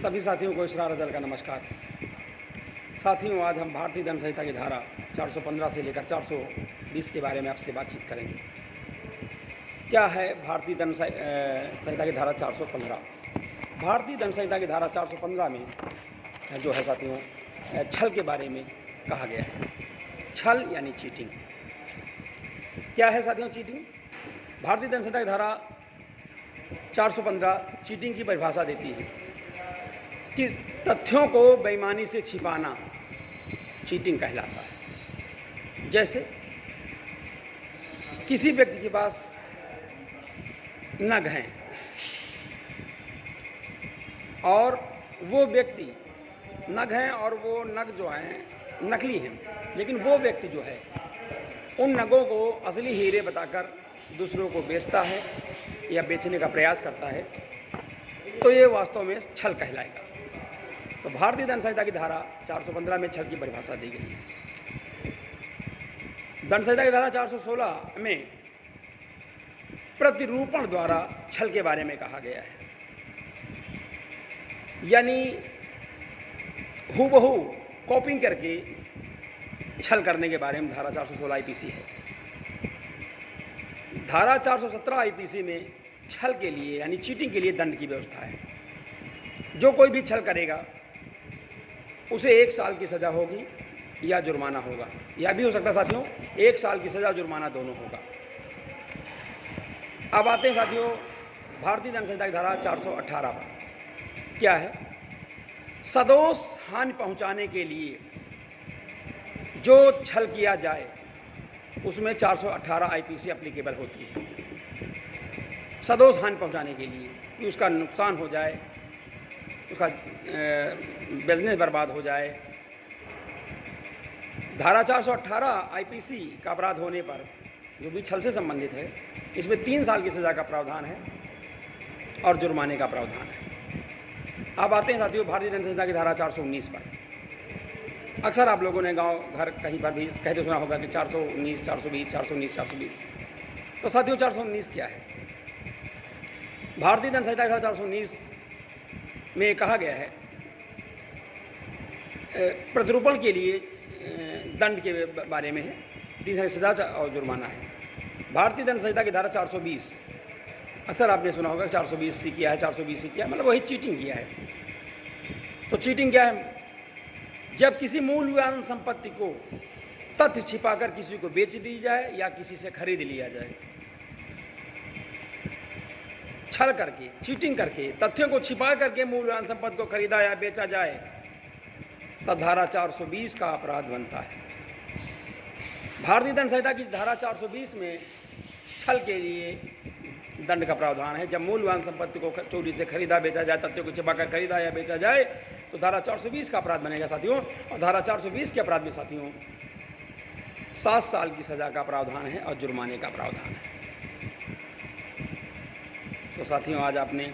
सभी साथियों को इसरार अजल का नमस्कार। साथियों, आज हम भारतीय दंड संहिता की धारा 415 से लेकर 420 के बारे में आपसे बातचीत करेंगे। क्या है भारतीय दंड संहिता की धारा 415? भारतीय दंड संहिता की धारा 415 में जो है साथियों, छल के बारे में कहा गया है। छल यानी चीटिंग। क्या है साथियों चीटिंग? भारतीय दंड संहिता की धारा 415 चीटिंग की परिभाषा देती है कि तथ्यों को बेईमानी से छिपाना चीटिंग कहलाता है। जैसे किसी व्यक्ति के पास नग हैं और वो व्यक्ति नग हैं और वो नग जो हैं नकली हैं, लेकिन वो व्यक्ति जो है उन नगों को असली हीरे बताकर दूसरों को बेचता है या बेचने का प्रयास करता है, तो ये वास्तव में छल कहलाएगा। तो भारतीय दंड संहिता की धारा 415 में छल की परिभाषा दी गई है। दंड संहिता की धारा 416 में प्रतिरूपण द्वारा छल के बारे में कहा गया है, यानी हूबहू कॉपिंग करके छल करने के बारे में धारा 416 आईपीसी है। धारा 417 आईपीसी में छल के लिए यानी चीटिंग के लिए दंड की व्यवस्था है। जो कोई भी छल करेगा उसे 1 साल की सज़ा होगी या जुर्माना होगा, या भी हो सकता है साथियों 1 साल की सज़ा जुर्माना दोनों होगा। अब आते हैं साथियों भारतीय दंड संहिता की धारा 418 पर। क्या है? सदोष हानि पहुंचाने के लिए जो छल किया जाए उसमें 418 आईपीसी एप्लीकेबल होती है। सदोष हानि पहुंचाने के लिए कि उसका नुकसान हो जाए, उसका बिजनेस बर्बाद हो जाए। धारा 418 आईपीसी का अपराध होने पर जो भी छल से संबंधित है, इसमें 3 साल की सज़ा का प्रावधान है और जुर्माने का प्रावधान है। अब आते हैं साथियों भारतीय दंड संहिता की धारा 419 पर। अक्सर आप लोगों ने गांव घर कहीं पर भी कहते सुना होगा कि 419, 420, 419, 420। तो साथियों 419 क्या है? भारतीय दंड संहिता की धारा 419 में कहा गया है प्रतिरूपण के लिए दंड के बारे में है, 3 साल की सज़ा और जुर्माना है। भारतीय दंड संहिता की धारा 420, अक्सर आपने सुना होगा 420 सी किया है, 420 सी किया, मतलब वही चीटिंग किया है। तो चीटिंग क्या है? जब किसी मूल्यवान संपत्ति को तथ्य छिपाकर किसी को बेच दी जाए या किसी से खरीद लिया जाए। छल करके, चीटिंग करके, तथ्यों को छिपा करके मूल्यवान संपत्ति को खरीदा या बेचा जाए, तब धारा 420 का अपराध बनता है। भारतीय दंड संहिता की धारा 420 में छल के लिए दंड का प्रावधान है। जब मूल्यवान संपत्ति को चोरी से खरीदा बेचा जाए, तथ्यों को छिपाकर खरीदा या बेचा जाए, तो धारा 420 का अपराध बनेगा साथियों। और धारा 420 के अपराध में साथियों 7 साल की सज़ा का प्रावधान है और जुर्माने का प्रावधान है। तो साथियों आज आपने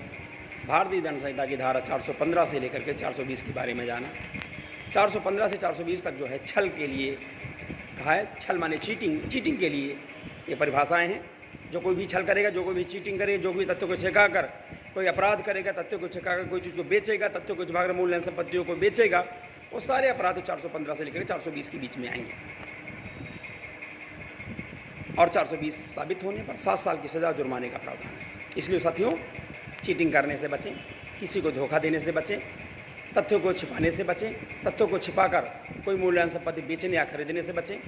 भारतीय दंड संहिता की धारा 415 से लेकर के 420 के बारे में जाना। 415 से 420 तक जो है छल के लिए कहा है। छल माने चीटिंग के लिए ये परिभाषाएं हैं। जो कोई भी छल करेगा, जो कोई भी चीटिंग करेगा, जो कोई तथ्यों को छिपाकर कोई अपराध करेगा, तथ्यों को छिपाकर कोई चीज़ को बेचेगा, तथ्यों को छिपाकर मूल्यवान संपत्तियों को बेचेगा, वो सारे अपराध 415 से लेकर 420 के बीच में आएंगे। और 420 साबित होने पर 7 साल की सज़ा जुर्माने का प्रावधान है। इसलिए साथियों चीटिंग करने से बचें, किसी को धोखा देने से बचें, तथ्यों को छिपाने से बचें, तथ्यों को छिपाकर कोई मूल्यवान संपत्ति बेचने या खरीदने से बचें,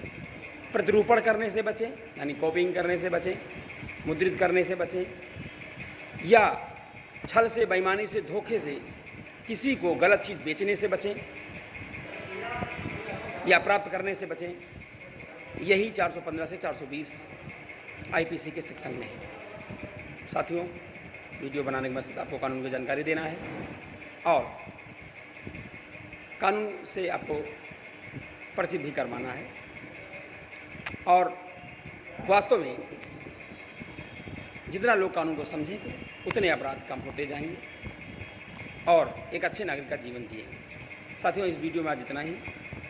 प्रतिरूपण करने से बचें यानी कॉपिंग करने से बचें, मुद्रित करने से बचें, या छल से, बेईमानी से, धोखे से किसी को गलत चीज़ बेचने से बचें या प्राप्त करने से बचें। यही 415 से 420 आईपीसी के सेक्शन में है। साथियों वीडियो बनाने के मकसद आपको कानून की जानकारी देना है और कानून से आपको परिचित भी करवाना है, और वास्तव में जितना लोग कानून को समझेंगे उतने अपराध कम होते जाएंगे और एक अच्छे नागरिक का जीवन जिएंगे। साथियों इस वीडियो में आज इतना ही।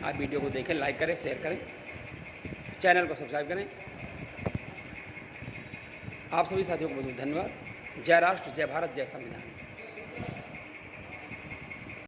आप वीडियो को देखें, लाइक करें, शेयर करें, चैनल को सब्सक्राइब करें। आप सभी साथियों को बहुत बहुत धन्यवाद। जय राष्ट्र, जय भारत, जय संविधान।